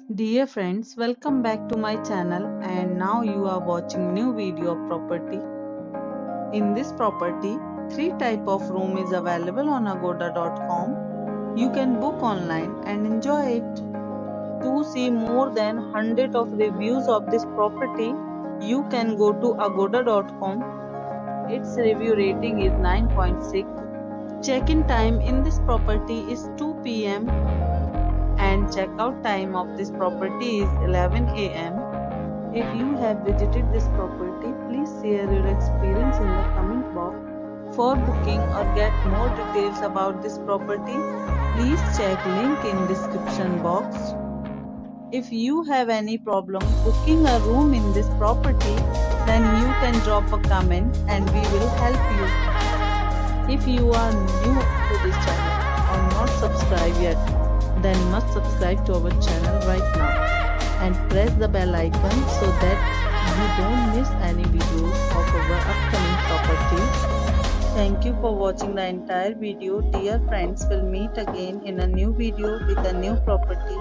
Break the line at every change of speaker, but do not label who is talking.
Dear friends, welcome back to my channel and now you are watching new video of property. In this property, three type of room is available on agoda.com. You can book online and enjoy it. To see more than 100 of reviews of this property, you can go to agoda.com. Its review rating is 9.6. Check-in time in this property is 2 p.m. and checkout time of this property is 11 a.m. If you have visited this property, please share your experience in the comment box. For booking or get more details about this property, please check link in description box. If you have any problem booking a room in this property, then you can drop a comment and we will help you. If you are new to this channel or not subscribed yet, then must subscribe to our channel right now and press the bell icon so that you don't miss any videos of our upcoming properties. Thank you for watching the entire video. Dear friends, we'll meet again in a new video with a new property.